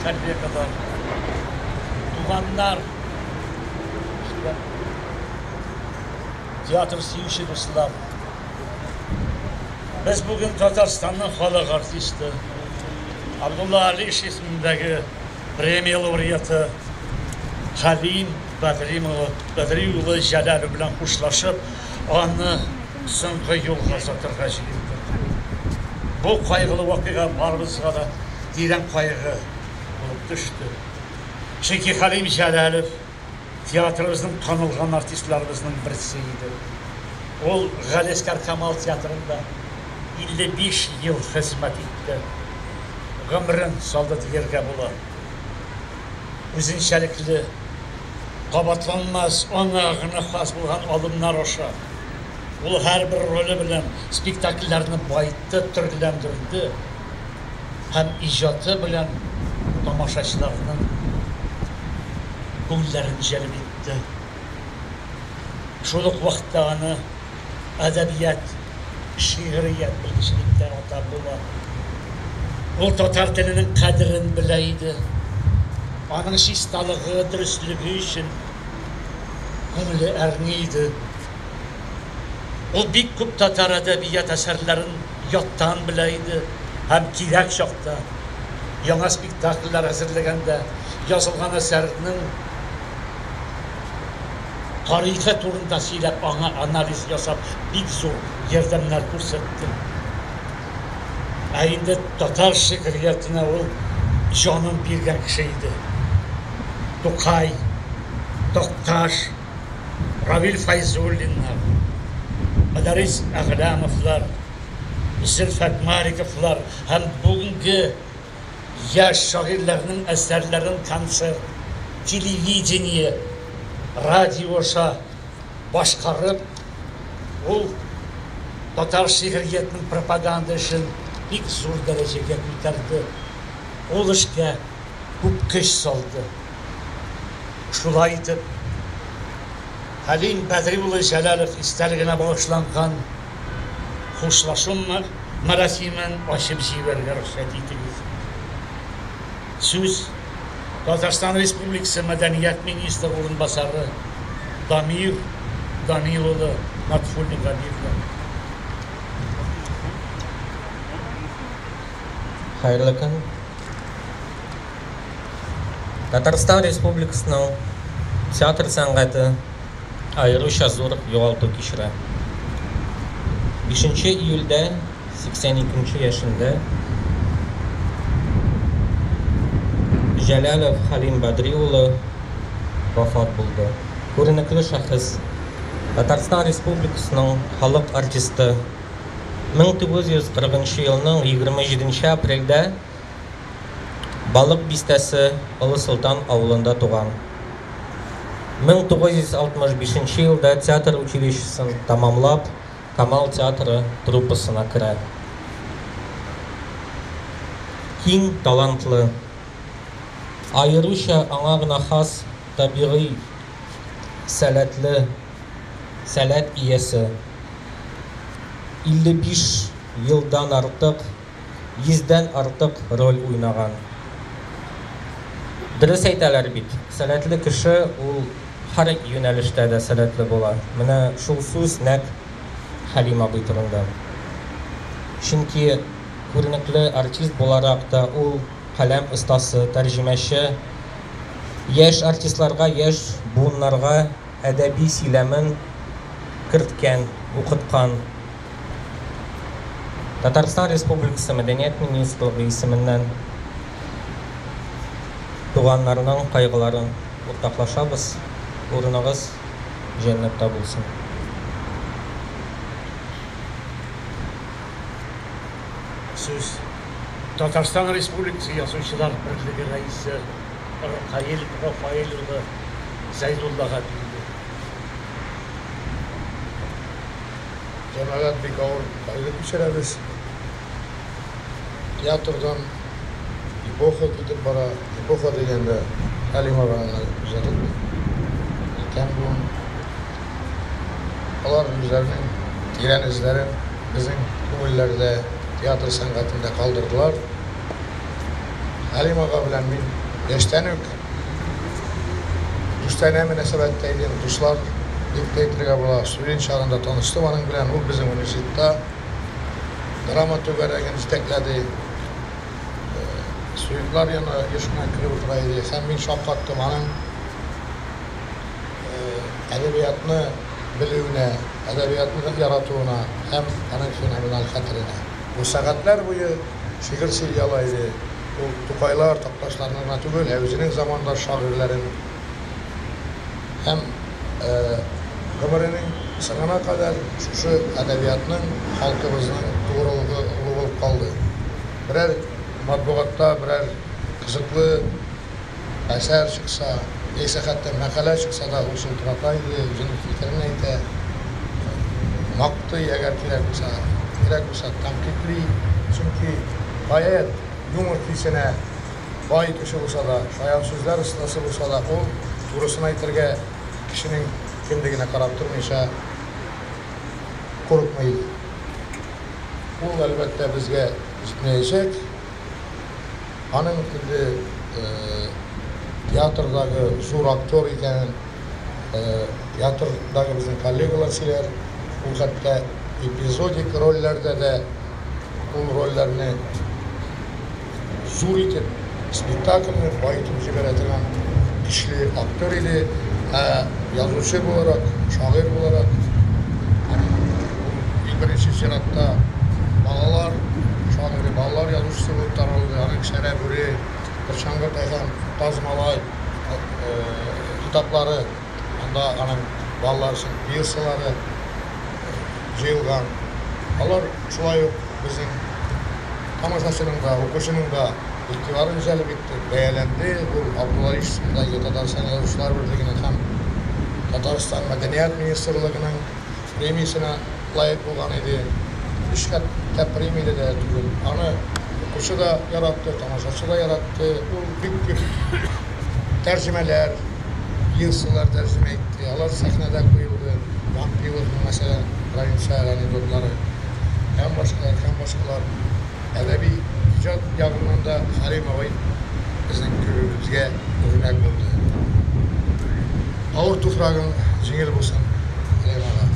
terbiye kadar. Dumanlar, işte, tiyatro sevişi dostlar. Biz bugün Tataristan'ın halk artisti Abdullah Aliş ismindeki premiya laureatı Halim Badriyoğlu Jalal bilen hoşlaşıp onu so'nggi yo'lga so'tirg'ashiydi. Bu kaygılı vakıga barımızga da derin kaygı olup düştü. Çünkü Halim Jalalov tiyatrımızın tanılgan artistlerimizin birisiydi. O Galeskar Kamal Tiyatro'nda 55 yıl hizmet etti. Ömrün saldı yerge bula. Üzünçelikli, qabatlanmaz, onağına has bulgan alımlar oşa. O her bir rolü bilen spektakillerini bayıttı, türlendirdi. Hem icatı bilen tamaşaçılarının güllerini celb etti. Şoluk vaxtda onu edebiyat, şiiriyet bilgisilikten atardılar. O Tatar dilinin kadrini bileydi. Onun şistalığı, dürüstlüğü için gönlü erniydi. O büyük küp Tatar edebiyat eserlerin yattan bileydi. Hem kirek şokta, yana spektaküller hazırlayanda yazılgan eserinin tarihe turunda silep analiz yasap bir zor yardımlar kursattı. Ayında Tatar şiiriyetine o canın bir kişiydi. Tokay, Toktaş, Ravil Fayzulinler, Madaris Ağlamovlar, Zülfet Marikovlar hem bugünkü yaş şairlerinin eserlerin konser, televizyoniye, radyoşa başkarıp o Tatar şiiriyetinin propagandasını bir zor dereceye götürdü. O işe çok güç saldı. Şulaydı. Halim Badriyoğlu Jalalov isterliğine bağışlangan hoşlaşım merasimen aşım şiverge ruhsat etiniz. Söz Tatarstan Respublikası Medeniyet Ministri Orunbasarı Damir Daniloğlu Natfulniga verdi. Hayırlı gün. Tatarstan Respublikası'nın tiyatr sanatı ayrıca zor yoğaltı kişire. 5 iyulda 82 yaşında Jalalov Halim Badriyoğlu vafat buldu. Ko'rinakli şahıs Tatarstan Respublikası'nın halk artisti 1940 yılının 27 aprelde Balık Bistesi Ulu Sultan avlunda doğan. 1965 yılda tiyatr училищесini tamamlap Kamal Tiyatrı truppasına kirer. Keng talantlı, ayrıca anağına has tabii salat iyesi. 55 yıldan artık, 100'den artık rol oynagan. Dürüst aytalar bit. Salatlı kişi o her yönelişte de salatlı bolar. Mene şu söz nek Halim abi turunda. Çünkü ko'rinakli artist olarak da o kalem ustası, tercümeşi, yaş artistlarga, yaş buğunlarga edebi silemin kırtken, okutkan. Tatarstan Respublikası Medeniyet Ministrliği isminden doğanlarının kaygılarını ortaklaşabız. Uğrunağız cennette bulsun. Söz Tatarstan Respublikası Yazıcılar Birliği Reisi Halil Rafaeloğlu Zeydullah'a bildi. Cemaat bir kavur kayıt içeririz. Tiyatrodan İpoha gidip bara, İpoha degende Halim Ağa'na güzellik. İlken bu onlar üzerinin giren izlerin bizim kömüllerde tiyatro sanatında kaldırdılar. Halim Ağa bilen Eştenük Düştene münasebetteydin, Duşlar diktatorluğa bola Suriye çağında tanıştım. Onun bilen o bizim üniversitede drama tögərəgin istekledi. Suyuklar yana yaşına kırıp oturaydı. Sen bin şapkattım onun edebiyatını bilüğüne, edebiyatını yaratığına hem onun fenomenal hatırına. Bu saatler boyu şiir silyalaydı. O Tukaylar, Taktaşlarına tübül, evzinin zamanında şairlerin hem ömrünün sonuna kadar şu edebiyatının halkımızın doğruluğu olup kaldı. Birer matbuatta birer kızıklı eser çıksa, ise hatta makale çıksa da usul turataydı, özünün fikrini neydi, maktı eğer gerek olsa tamkikli, çünkü gayet yumur kisine bay kişi olsa da, şayan sözler ıslası olsa da, o doğrusuna yitirge kişinin kimligine karab durmayışa korkmaydı. Bu elbette bizge gitmeyecek. Onun gibi tiyatrodagi zo'r aktör iken, tiyatrodagi bizim kollegalar sizler, bu hatta epizodik rollerde de bu rollerini zo'r etip spektaklni boyitib jiberadigan kuchli aktör idi. Yazıcı olarak, şair olarak birinci sıratta balalar, şairi, balalar yazıcısı olup taraldı. Yani Şereburi, Kırçangır Tayhan, Tazmalay kitapları, anda balalar için piysaları cıyılgan. Onlar şulay bizim tamaşaçının da, okuşunun da İktidarı güzel bitti, beğelendi. Bu Abdullah İşsiz'de Tataristan Yazıcılar Birliği'nin hem Tataristan Medeniyet Ministerliği'nin premisine layık olan idi. İşkat teprimiyle de tügül. Anı okuşu da yarattı, tamaşaçı da yarattı. Bu büyük tercümeler, yılsılar tercüme etti. Alar sahnede koyuldu. Vampiyozun mesela Rahim Şair anekdotları. Hem başkalar edebi icat yağından da Halim Ağabey bizim köyümüzge örnek oldu. Ağır tufrağın jingil bulsun. Halim Ağa.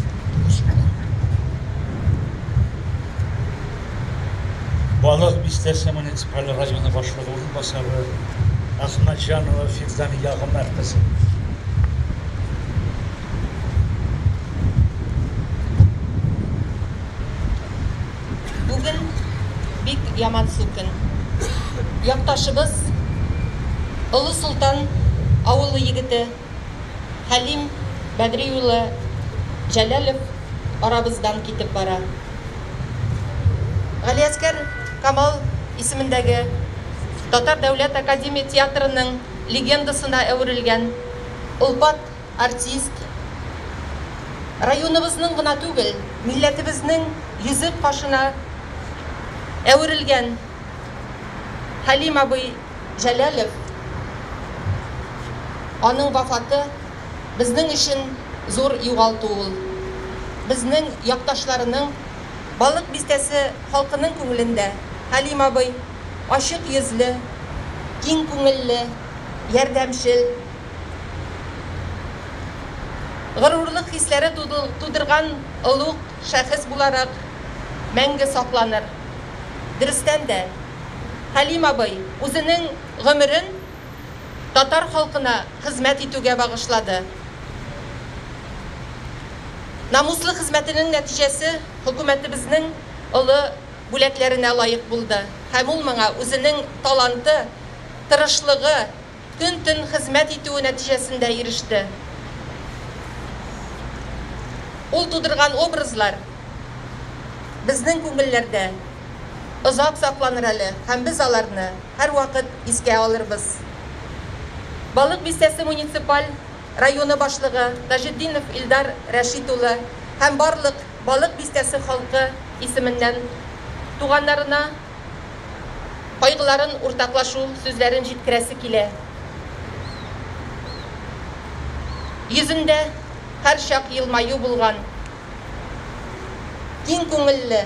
Balık Bistese Municipal Rayonu Başlığı Orunbasarı Ahmetcanova Firdani Yağım Merkezi. Bugün bik yaman sükün. Yaktaşımız Ulu Sultan Avulu Yigiti Halim Bedriullah Celalov aramızdan gitip bara. Aliasker Kamal ismindagi Tatar Devlet Akademi Tiyatrının legendasına evrilgen ulpat artist rayonumuzning gına tugul, milletimizning yüzük kaşına evrilgen Halim Ağabey Celalov onun vafatı bizning için zor yuğaltı. Bizning yaktaşlarının Balık Bistesi halkının көңелендә Halim Ağabey açık yüzlü, keng көңелле, ярдәмчел, gururluk hisleri tudurgan ulug şahıs bularak мәңге saklanır. Dürüstten de Halim Ağabey özünün ömrün Tatar halkına hizmet etüge bağışladı. Namuslu hizmetinin neticesi hükümetimizin ulu buleklerine layık buldu. Hem olmana özünün talantı, tırışlığı, tün hizmet etüğü neticesinde erişti. Ol tudurgan obrazlar bizning көңелләрдә uzak saklanır әле, hem biz alarını her vakit iske alırız. Balık Bistesi Municipal Rayonu Başlığı Taceddinov İldar Rəşidullah hem barlık Balık Bistesi halkı isminden tuğanlarına kaygıların ortaklaşu sözlerin jitkiresi kile. Yüzünde her şak yılmayı bulgan keng көңелле,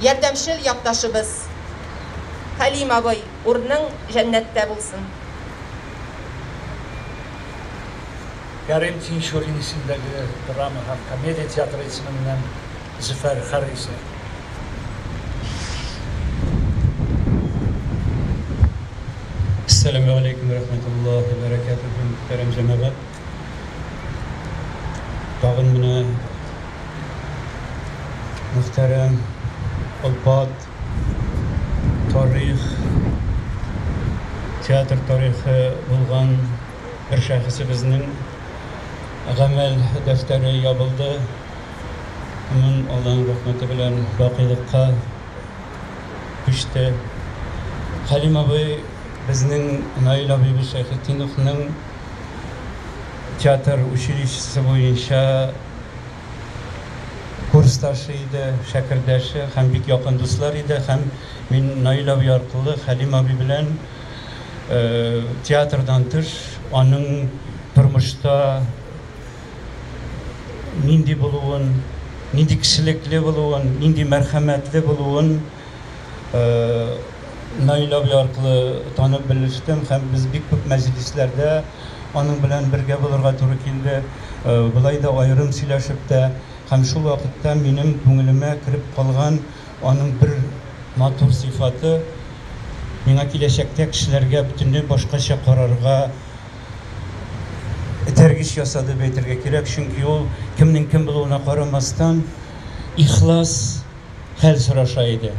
ярдәмчел якташыбыз Хәлим абый, урының җәннәттә булсын. Karim Tinşur'un isimdagi drama ham komediya teatri isminden Züfer Harisi. Esselamu Aleyküm ve Rahmetullahi ve Berekatuhu. Muhterem cemaat. Tağın buna muhterem Alpat tarih teatr tarihi bulgan bir şahısı bizning Gamel defteri yapıldı. Onun Allah'ın rahmeti bilen baqilikka düştü. Halim abi bizning Nail abi Şeyhettinov'ның teatr училищесі boyunca kursdaşı idi, şakirdaşı, hem bik yakın dostlar idi, hem min Nail abi arqılı Halim abi bilen teatrdan tır, onun turmuşta nindi buluğun, nindi kişilikli buluğun, nindi merhametli buluğun Nail abi arqılı tanıp biliştim. Hem biz bik köp meclislerde onun bilen birge bulurga turu kildi. Bulay da ayrım silaşıp da hem şu vakitte benim көңіліме kirip kalgan onun bir matur sıfatı mena kileşekte kişilerge bütünlüğü başkaça kararga tergiş yasadı beytirge kirek. Çünkü o kimnin kim buluğuna karamastan ihlas hal sıraşaydı.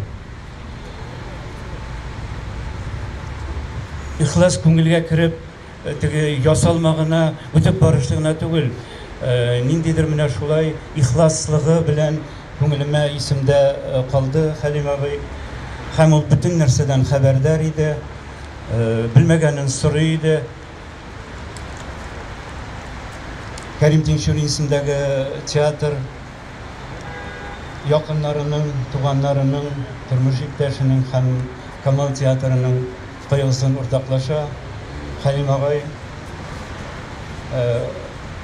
İhlas көңілге kirip yasalmağına, ötüp barışlığına tügül. Nindidir mine şulay ihlaslığı bilen көңіліме isimde kaldı Halim abi. Hem o bütün nerseden haberdar idi. Bilmegenin sırrıydı. Karim Tinşur isimdeki tiyatr yakınlarının, tuğanlarının, turmuş iptaşının hem Kamal tiyatrının koyulsun ortaklaşa. Halim ağay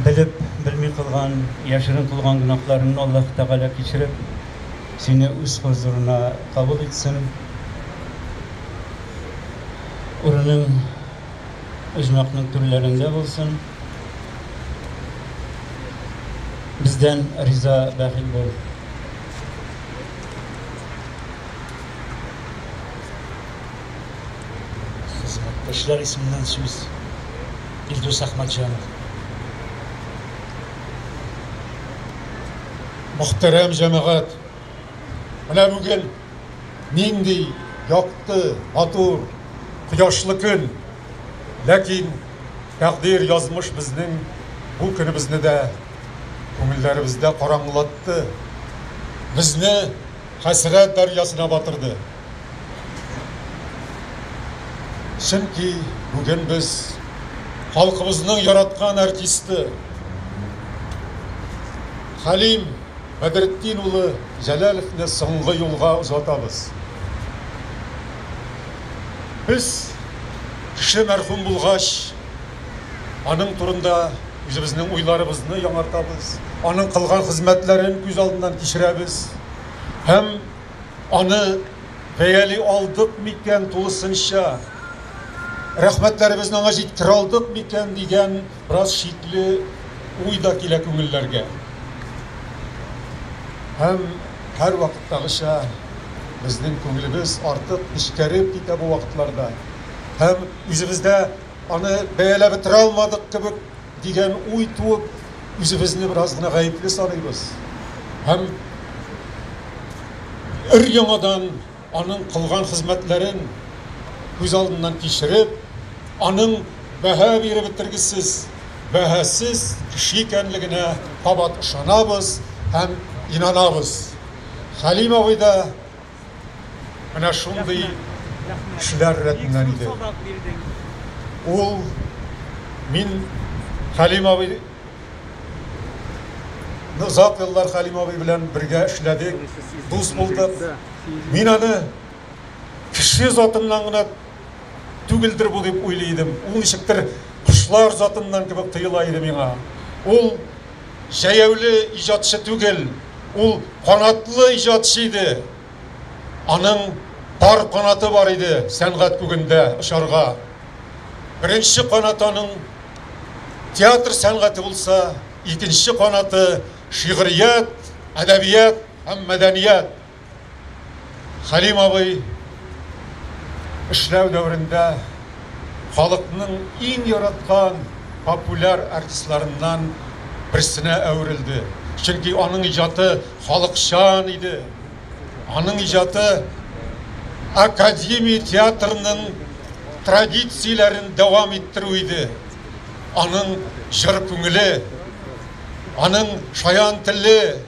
bilip bilmey kılgan, yaşırın kılgan günahlarını Allah Teala geçirip seni üst huzuruna kabul etsin. Oranın özmakның türlerinde bulsun. Bizden riza bahil bol. Hizmetbaşlar isminden söz İldus Ahmadcanov. Muhterem cemaat, mana bugün nindi yaktı, matur, quyoshli kun. Lakin taqdir yazmış bizning bu kunimizni de ko'ngillarimizda qorong'ulatdi. Bizni hasrat daryosuna batırdı. Chunki bugün biz xalqimizning yaratgan artisti Halim Badrettin ulu Jalalovni so'nggi yo'lga uzatamiz. Biz kishi marhum bo'lgach, onun turunda o'zimizning o'ylarimizni yanartamiz. Onun qilgan xizmatlarini ko'z oldidan kechiramiz. Hem onu beyali aldık miken to'lisincha rahmatlarimizni ona yetkira oldik miken degan biroz shekli o'yda kela ko'ngillarga. Hem her vaqtdagıcha bizning ko'nglimiz ortiq ishkarib ketdi bu vaqtlarda. Hem o'zimizda onu beyalab bitira olmadik gibi degan o'y tuğup o'zimizni birozgina g'ayibli sanaymiz. Hem yangadan onun qilgan xizmatlarin ko'z oldidan kechirib, onun baho berib bitirgisiz, bahasiz kishi ekanligine qabat ishonamiz hem inanamiz. Halim abi da mana shunday kishilar ratidan edi. O min Halim abi uzoq yillar Halim abi bilan birga ishladik, do'st bo'ldik. Men uni kishi zotidan gina tugildir bu deb o'ylaydim. U nishikdir qushlar zotidan kebib tuyulaydi menga. Ul jayavli ijodchi tugil, ul qanotli ijodchi edi. Onun Пар қанаты бар еді сәнғат көгінде ұшарға. Бірінші қанаты аның театр сәнғаты болса, екінші қанаты шиғрият, әдәбият һәм мәдәният. Халим абый эшләү дәврендә халыкның иң яраткан популяр артистларыннан берсенә әверелде. Чөнки аның иҗаты халыкчан иде. Аның иҗаты академия театрының традицияләрен дәвам иттерү иде. Аның җыр күңеле, аның шаян теле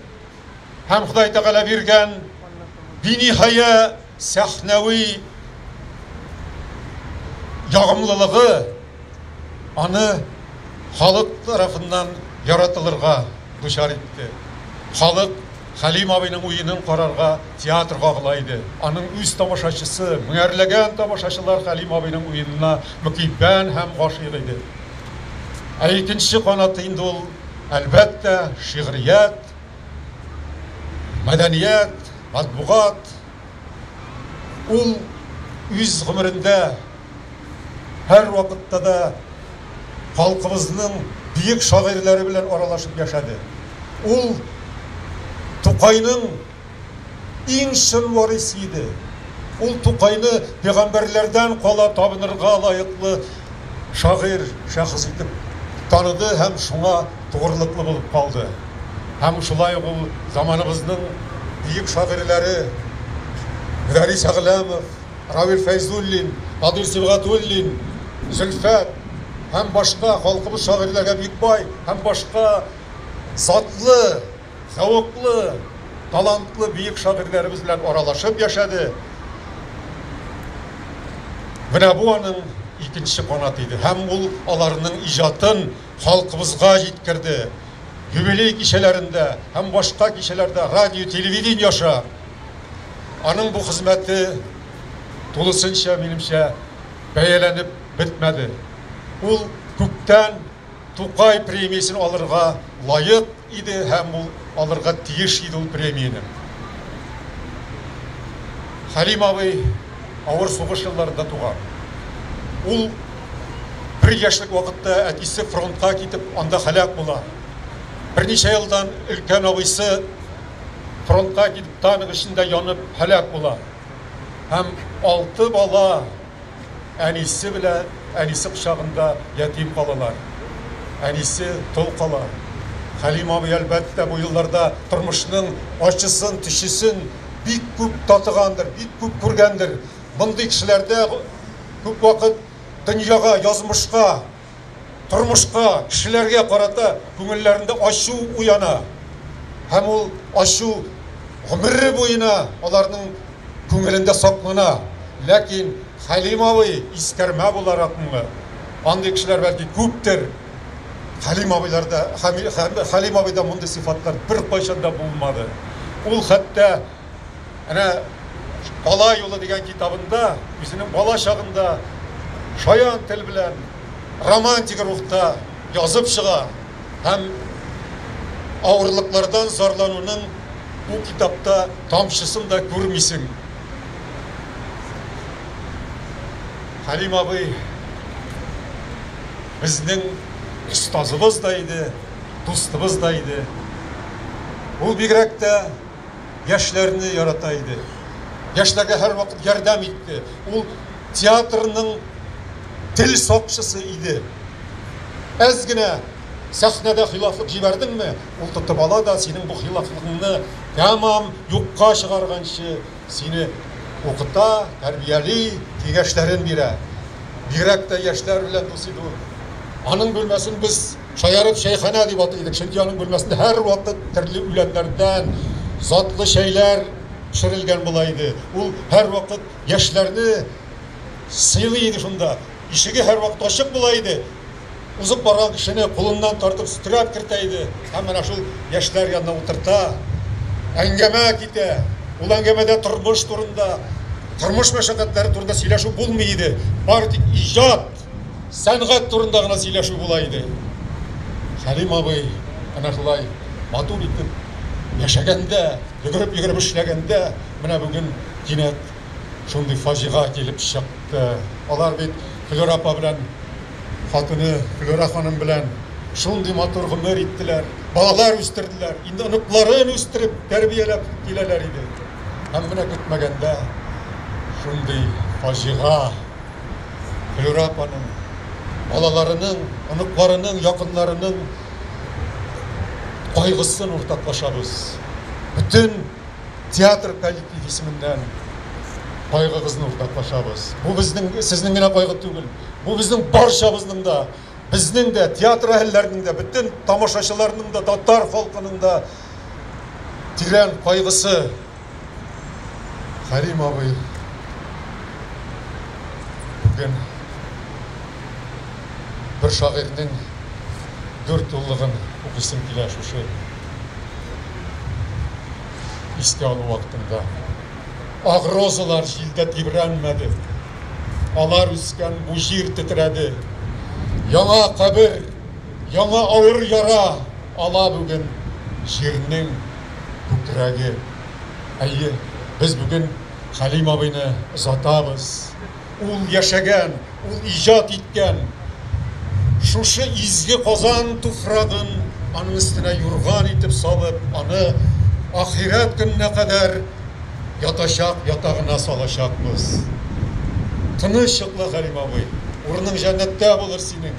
һәм Ходай Тәгалә биргән биниһая сәхнәви ягымлылыгы аны халык тарафыннан яратылырга дучар итте. Халык Халим абыйның уенын карарга театрга кылайды. Аның үз тамашачысы, меңәрләгән тамашачылар Халим абыйның уенына мөкиббән һәм гашыйк иде. Икенче канаты инде ул әлбәттә шигърият, мәдәният, матбугат. Ул үз гомерендә һәр вакытта да халкыбызның бийек шагыйрьләре белән аралашып яшәде. Ул Тукайның иң чын варисы иде. Ул Тукайны пәйгамбәрләрдән кала табынырга лаеклы шагыйрь, шәхес итеп таныды һәм шуңа тугрылыклы булып калды. Һәм шулай ул заманыбызның бийек шагыйрьләре Мөдәррис Әгъләмов, Равил Фәйзуллин, Адил Сибгатуллин, Зөлфәт һәм башка халкыбыз шагыйрьләргә бик бай һәм башка затлы, зәвыклы, талантлы бийек шагыйрьләребез белән аралашып яшәде. Менә бу аның икенче канаты иде. Һәм ул аларның иҗатын халкыбызга җиткерде. Юбилей кичәләрендә һәм башка кичәләрдә радио, телевидение яша. Аның бу хезмәте тулысынча минемчә бәяләнеп бетмәде. Ул күптән Тукай премиясын алырга лайык иде һәм ул алырга тиеш иде ул премияны. Халим абый авыр сугыш елларында туган. Ул бер яшьлек вакытта әтисе фронтка китеп, анда һәлак була. Берничә елдан өлкән абыйсы фронтка китеп, танк эчендә янып һәлак була. Һәм 6 бала әнисе белән әнисе кочагында ятим калалар. Әнисе тол кала. Халим абый әлбәттә бу елларда тормышның ачысын, тишесен бик күп татыгандыр, бик күп күргәндер. Мондый кешеләрдә күп вакыт дөньяга, язмышка, тормышка, кешеләргә карата күңелләрендә ачу уяна. Һәм ул ачу гомере буена аларның күңелендә саклана. Ләкин Халим абый искәрмә буларакмы? Андый кешеләр бәлки күптер. Халим абыйда мондый сыйфатлар бер кайчан да булмады. Ул хәтта әнә Бала юлы дигән китабында үзенең бала чагында шаян тел белән романтик рухта язып чыга. Һәм авырлыклардан зарлануның бу китапта тамчысын да күрмисең. Халим абый безнең остазыбыз да иде, дустыбыз да иде. Ул бигрәк тә яшьләрне ярата иде. Яшьләргә һәр вакыт ярдәм итте. Ул театрның тел сакчысы иде. Әз генә сәхнәдә хилафлык җибәрдеңме, ул тотып ала да синең бу хилафлыгыңны тәмам юкка чыгарганчы сине укыта, тәрбияли, киңәшләрен бирә. Бигрәк тә яшьләр белән дус иде ул. Аның бүлмәсен без шаярып шәйхана дип атыйдык. Чөнки аның бүлмәсендә һәр вакыт төрле үләннәрдән затлы шәйләр пешерелгән була иде. Ул һәр вакыт яшьләрне сыйлый иде шунда. Ишеге һәр вакыт ачык була иде. Узып барган кешене кулыннан тартып сүтәрәп кертә иде. Һәм менә шул яшьләр янына утырта, әңгәмә китә. Ул әңгәмәдә тормыш турында, тормыш мәшәкатьләре турында сөйләшү булмый иде. Бары тик иҗат, сәнгать турында гына сөйләшү була иде. Халим абый әнә шулай матур итеп яшәгәндә, йөгереп эшләгәндә, менә бүген кинәт шундый фажига килеп чыкты. Алар бит Флёр апа белән хатыны Флёра ханым белән шундый матур гомер иттеләр. Балалар үстерделәр. Инде оныкларын үстереп, тәрбияләп киләләр иде. Һәм менә көтмәгәндә шундый фажига Флёра апаның балаларының, оныкларының, якыннарының кайгысын уртаклашабыз. Bütün театр коллектив исеменнән кайгыгызны уртаклашабыз. Бу безнең, сезнең генә кайгы түгел. Бу безнең барчабызның да, безнең дә, театр әһелләренең дә, bütün тамашачыларның да, татар халкының да тирән кайгысы. Хәлим абый бүген bir şairnin 4 yıllıgın okuysun kila şuşu iste alı vaktinde. Ağrozalar jilde tibrenmedi. Alar üsken bu jir titredi. Yana kabir, yana ağır yara ala bugün jirinin kükregi. Ayy, biz bugün Halim abini uzatabız. Ul yaşagan, ul ijat etken şuşu izgi Kazan tufragın anın üstüne yurgan itip salıp anı ahiret gününe kadar yataşak yatağına salaşakmız. Tınışıklı Halim abi, urunun cennette bulur senin.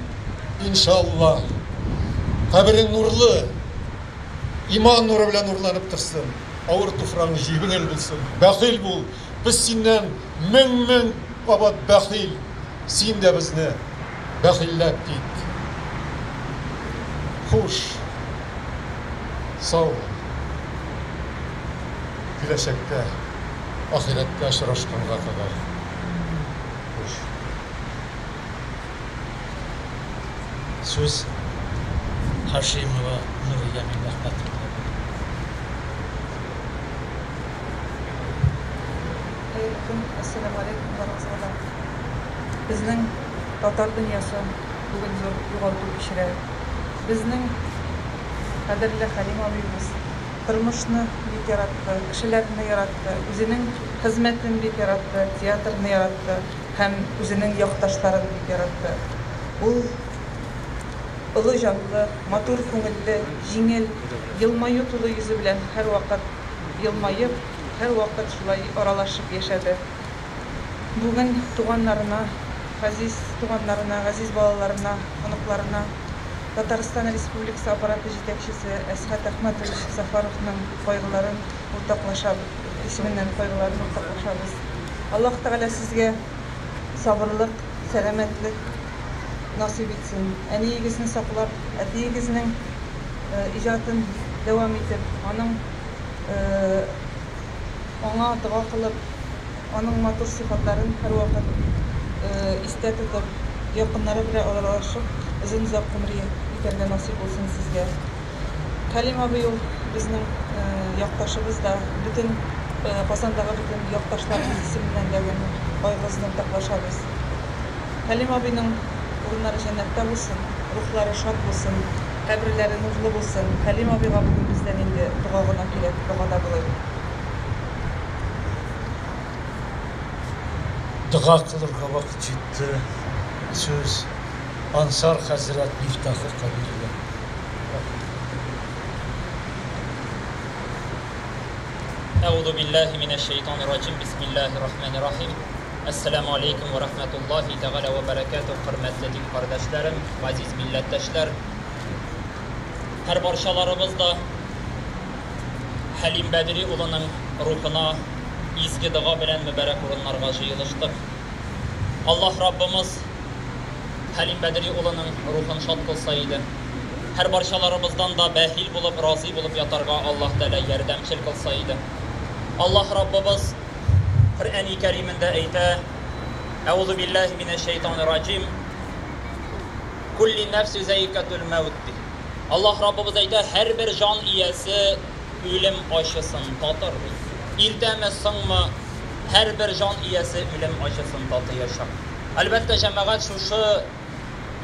İnşallah. Kabirin nurlu, iman nuru bile nurlanıp tırsın. Ağır tufrağın jibin el bulsun. Bəxil bul. Biz senden min qabat bəxil. Sen de bizni bəxillep git. Hoş. Sağ ol. Gelecekte, ahirette aşıraşkınlığa kadar. Hoş. Söz Haşimova Nuriye Mehmet'e. Assalamu alaikum wa rahmatullah. Bizning Tatar dünyası bugün zor yo'g'oltuv kishira. Bizning qadrli Halim abimiz turmushni bek yaratdi, kishilarni yaratdi, o'zining xizmatini bek yaratdi, teatrni yaratdi, ham o'zining yoqdoshlarini bek yaratdi. U ılı canlı, matur ko'ngilli, jingil, yılmayı tulu yüzü bilan her vaqt yılmayıp, her vaqt şulay aralaşıp yaşadı. Bugün tuğanlarına, aziz balalarına, onuklarına Tataristan Respublikası aparatı yetekçisi Eshat Ahmetovich Safarov'ның kaygıların ortaklaşabız, isminden kaygıların ortaklaşabız. Allah Teala sizge sabırlık, selametlik nasip etsin. Eniğinizin saklap, etiğinizin icatın devam edip, ona dua kılıp, onun matur sıfatların her vakit iste tutup, yakınları bile aralaşıp, uzun uzak ömrü geçirmeye nasip olsun sizge. Halim abi yol bizning yaktaşımız da, bütün Kazandagi bütün yaktaşlarımız isminden de kaygısını ortaklaşabız. Halim abinin o'rinlari jannatda bo'lsin, ruhlari shod bo'lsin, qabrlari nurli bo'lsin. Halim abiga bugun bizdan endi duoga kelib, duoda bo'laylik. Dua kılırga vakit ciddi. Söz Ansar Hazret Miftahı kabirle. Euzu billahi mineşşeytanirracim. Bismillahirrahmanirrahim. Esselamu aleyküm ve rahmetullahi teala ve berekatuhu. Hürmetli din kardeşlerim, aziz milletteşler. Her barşalarımızda Halim Bedri ulunun ruhuna izgi dua bilen mübarek urunlarga jıyılıştık. Allah Rabbimiz Halim Bedri ulunun ruhunu şad kılsaydı, her barşalarımızdan da behil bulup, razı bulup yatarga Allah Teala yardımcı kılsaydı. Allah Rabbimiz Kur'an-ı Kerim'inde eyte: Euzu billahi mineşşeytanirracim. Kulli nefsi zayikatul mevt. Allah Rabbimiz eyte: her bir can iyesi ölüm aşısını tatır. İrdemezsinmi her bir can iyesi ölüm aşısını tatı yaşar. Elbette cemaat şu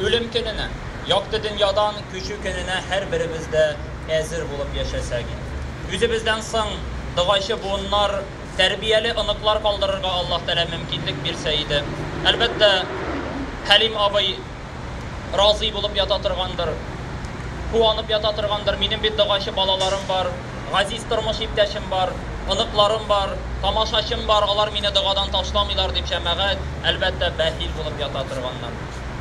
ölüm gününe, yaktı dünyadan küçük gününe her birimizde ezir bulup yaşasak. Yüzümüzden son dağışı bunlar terbiyeli ınıklar kaldırırga Allah Teala mümkünlük birseydi. Elbette Halim abay razı bulup yatatırgandır. Kuanıp yatatırgandır. Benim bir dağaşı balalarım var. Gaziz tırmış ipteşim var. Inıklarım var. Tamaşaşım var. Alar meni dağadan taşlamıylar deyip şemeğet. Elbette behil bulup yatatırganlar.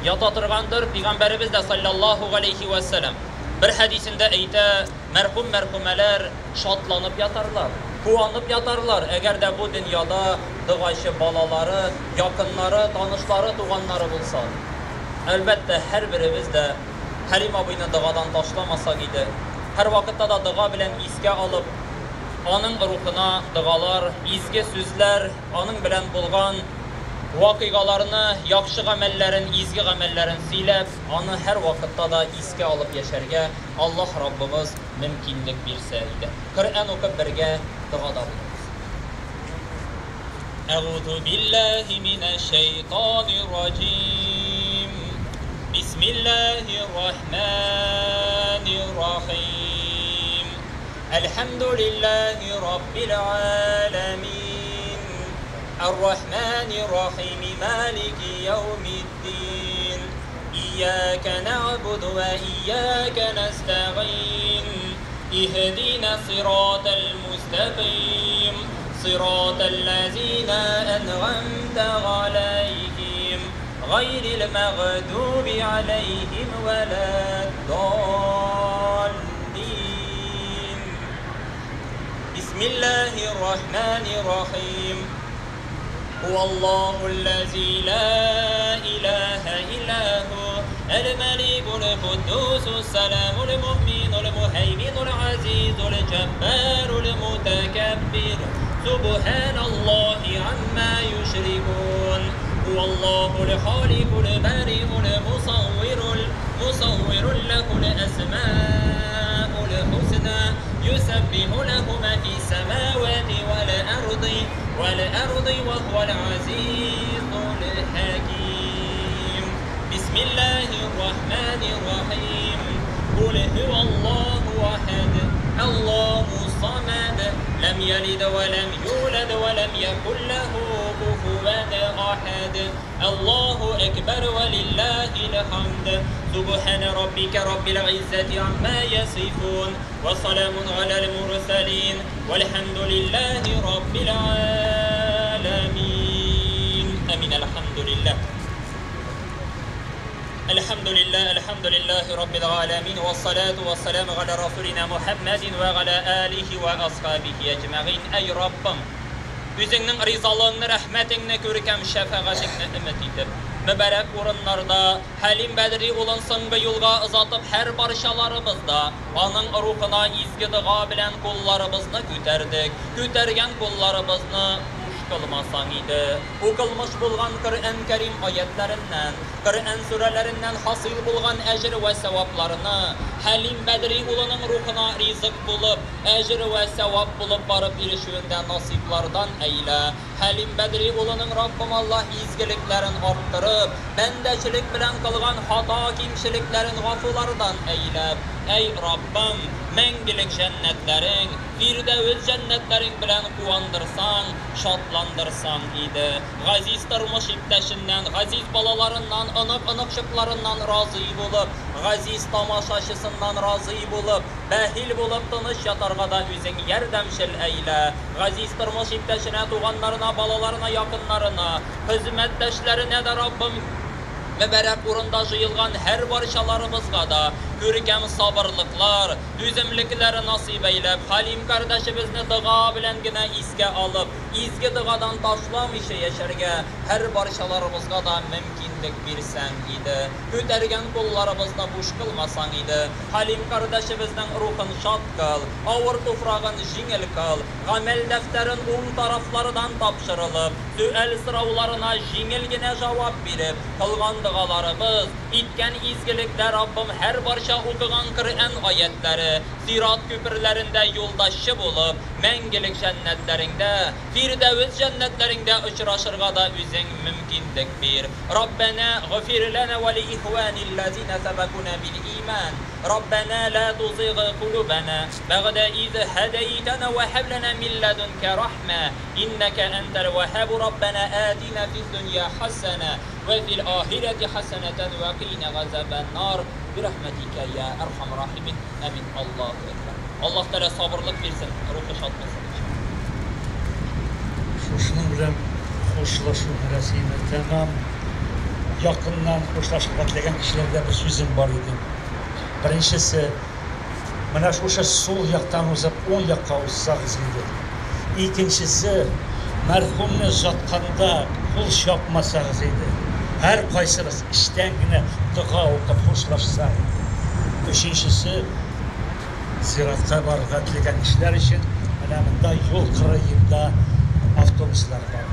Yatatırgandır. Peygamberimiz de sallallahu aleyhi ve sellem bir hadisinde eyte merhumeler şatlanıp yatarlar. Kuanıp yatarlar. Eğer de bu dünyada dağaşı balaları, yakınları, tanışları, tuğanları bulsa. Elbette her birimiz de Halim abini dağadan taşlamasak idi. Her vakitte da dağa bilen iske alıp onun ruhuna dağalar, izge sözler, onun bilen bulgan vakıgalarını, yakşı gamellerin, izgi gamellerin silep, onu her vakitte da iske alıp yaşarga Allah Rabbimiz mümkünlük birseydi. Kur'an okup birge dağada bulunuz. Euzu billahi mineşşeytanirracim. Bismillahirrahmanirrahim. Elhamdülillahi Rabbil alemin. Errahmanirrahim. Maliki yevmiddin. İyyâke na'budu ve iyyâke nesta'in. İhdina sıratal müstakim. Sıratallezîne en'amte aleyhim. Gayril mağdubi aleyhim veleddallin. Bismillahirrahmanirrahim. Huvallahu'l-lezî la ilahe illahu el-melikul kuddusus selamul mu'minul muheyminul azizul cebbarul mutekebbir. Subhanallahi amma yüşrikun. Huvallahu'l halikul bari'ul musawwirul lehul esma'ul husna. Yusabbihu lehu ma fis semawati vel ardi ve huvel azizul hakim. Bismillahirrahmanirrahim. Kul huvallahu ahad. Allahu samed. Lem yelid ve lem yulad ve lem yekun lehu kufuven ahad. Allahu ekber ve lillahil hamd. Subhane rabbike rabbil izzeti amma yasifun. Ve salamun alel mursalin. Velhamdülillahi rabbil alemin. Amin. Elhamdülillah. Elhamdülillahi rabbil alemin. Ve salatu ve selamu ala Rasulina Muhammedin ve ala alihi ve ashabihi ecma'in. Ey Rabbim, üzünün rizalığını, rahmetini, görkem şefaatini ümit edip, mübarek orunlarda Halim Bedri ulunsın ve yolga uzatıp her barışalarımızda onun ruhuna izgi dığa bilen kullarımızını güterdik. Gütergen kullarımızını kılmasan idi. Okılmış bulgan Kur'an-ı Kerim ayetlerinden, Kur'an surelerinden hasıl bulgan ecr ve sevaplarını Halim Bedri ulunun ruhuna rizık bulup, ecr ve sevap bulup barıp irişiğinden nasiplardan eyle. Halim Bedri ulunun Rabbim Allah izgiliklerin arttırıp, bendecilik bilen kılgan hata kimşiliklerin gafulardan eyle. Ey Rabbim, mengilik cennetlerin, firdevs cennetlerin bilen kuvandırsan, şatlandırsan idi. Gaziz tırmış ipteşinden, gaziz balalarından, ınık şıklarından razı bulup, gaziz tamaşaşısından razı bulup, behil bulup tınış yatarga da üzün yerdemşil eyle. Gaziz tırmış ipteşine, tuğanlarına, balalarına, yakınlarına, hizmetteşlerine de Rabbim mübarek urunda jıyılgan her barışalarımızga da görkem sabırlıklar, düzümlükleri nasip eylep, Halim kardeşimizni dığa bilengine iske alıp, izgi dığadan taşlamışı yaşarga her barışalarımızga da mümkünlük birsen idi. Gütergen kullarımızda buş kılmasan idi. Halim kardeşimizden ruhun şat kıl, ağır tufrağın jingil kıl, gamel defterin taraflardan tapşırılıp, süel sıravlarına jingilgine cevap verip, kılgan dığalarımız, itken izgilikler Rabbim her barışa okugan Kur'an ayetleri, sirat küpürlerinde yoldaşı bulup, mengilik cennetlerinde, firdevs cennetlerinde uçraşırga da üzün mümkünlük bir. Rabbena ربنا اغفر لنا ولإخوان الذين سبقونا بالإيمان ربنا لا تزغ قلوبنا بعد إذ هديتنا وهب لنا من لدنك رحمة إنك أنت الوهاب ربنا آتنا في الدنيا حسنة وفي الآخرة حسنة وقنا عذاب النار برحمتك يا أرحم الراحمين آمين. الله أكبر. Allah Teala sabırlık versin, ruhu şad olsun. Şunun bilen hoşlaşu mərəsiylə tamam yakından hoşlaşıb atlayan kişilərdə bir sözüm var idi. Birincisi, mənə şu sol yaktan uzaq 10 yakka uzsağız idi. İkincisi, mərhumunu zatkanda kul yapmasağız idi. Her kaysırız işten yine dua okuyup hoşlaşsaq idi. Üçüncüsü, ziraatqa barıqa atlayan kişilər için mənəmində yol qırayında avtobuslar var.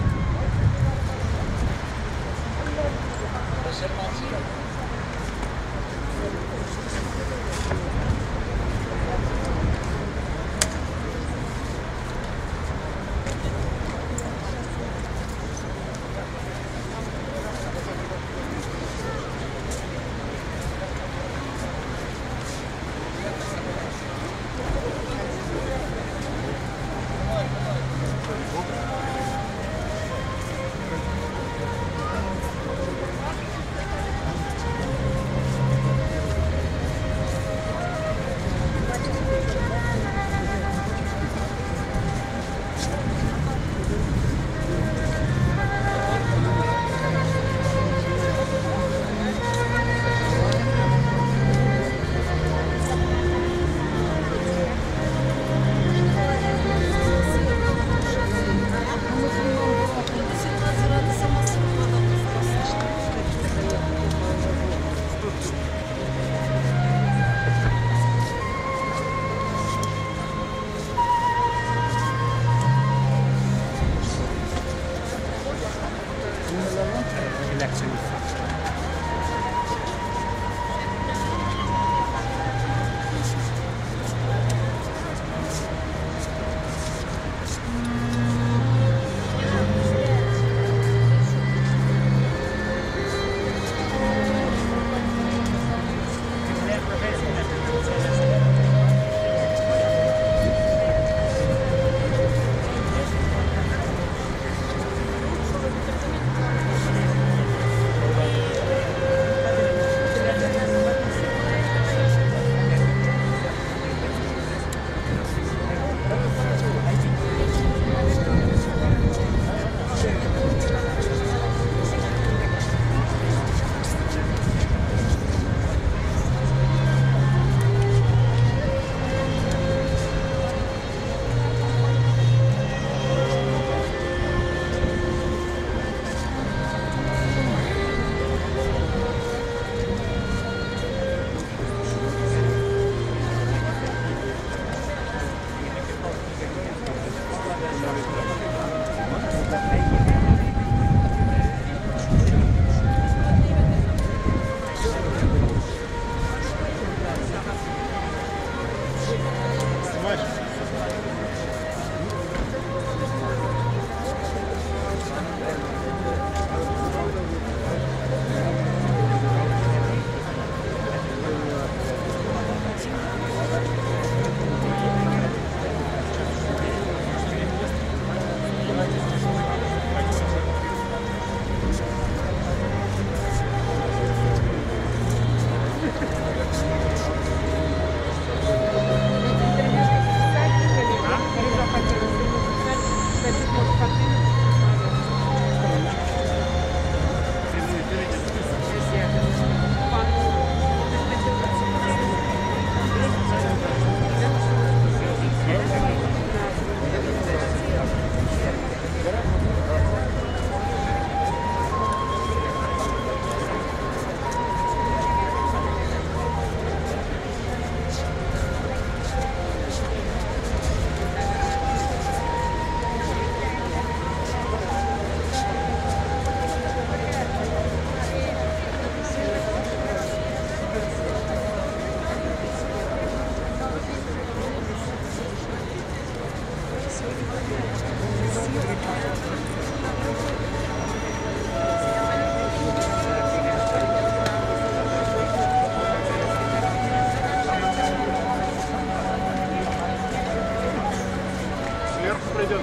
пройдет.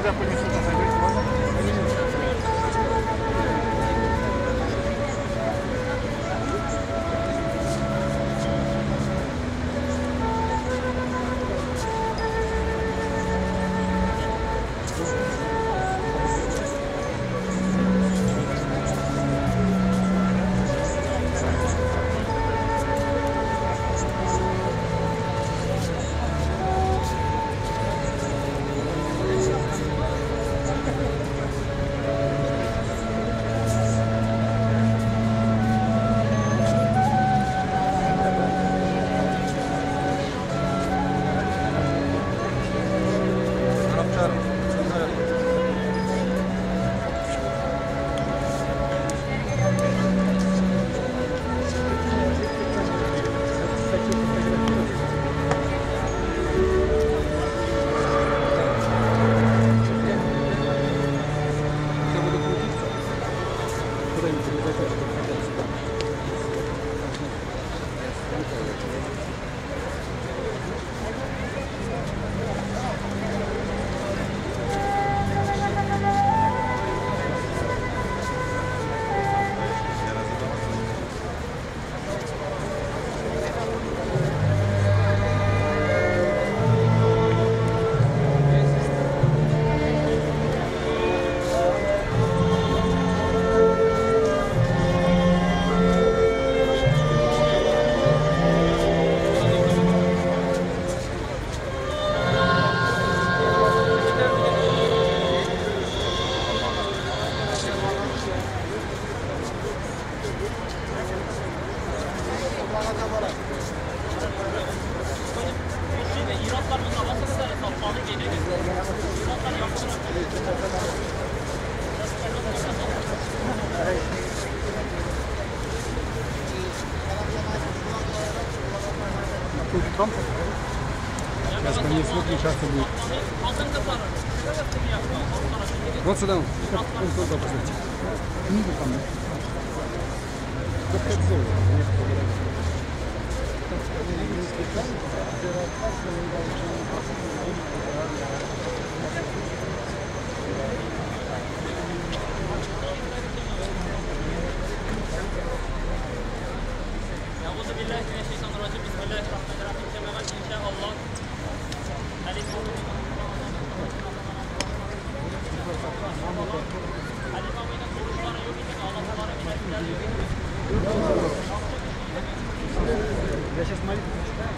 Когда понесут, отойдете, можно? Сейчас ко мне смотри, часто будет. Вот сюда. Вон туда посмотрите. Книгу там. Как золото. أعوذ بالله من الشيطان الرجيم بسم الله الرحمن الرحيم كما قال إن شاء الله Я сейчас молитву читаю.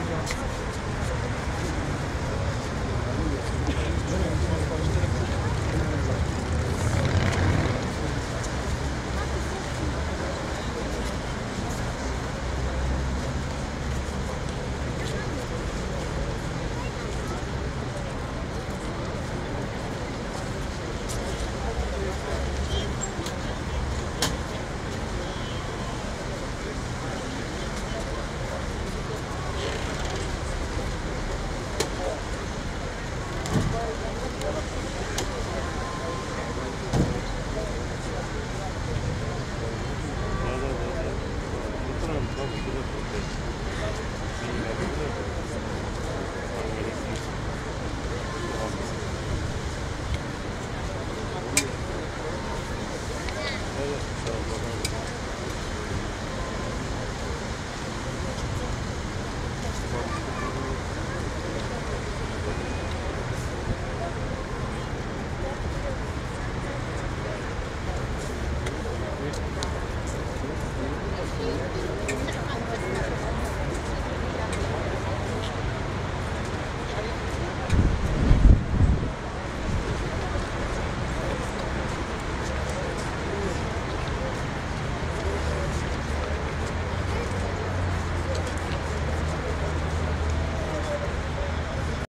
Thank you.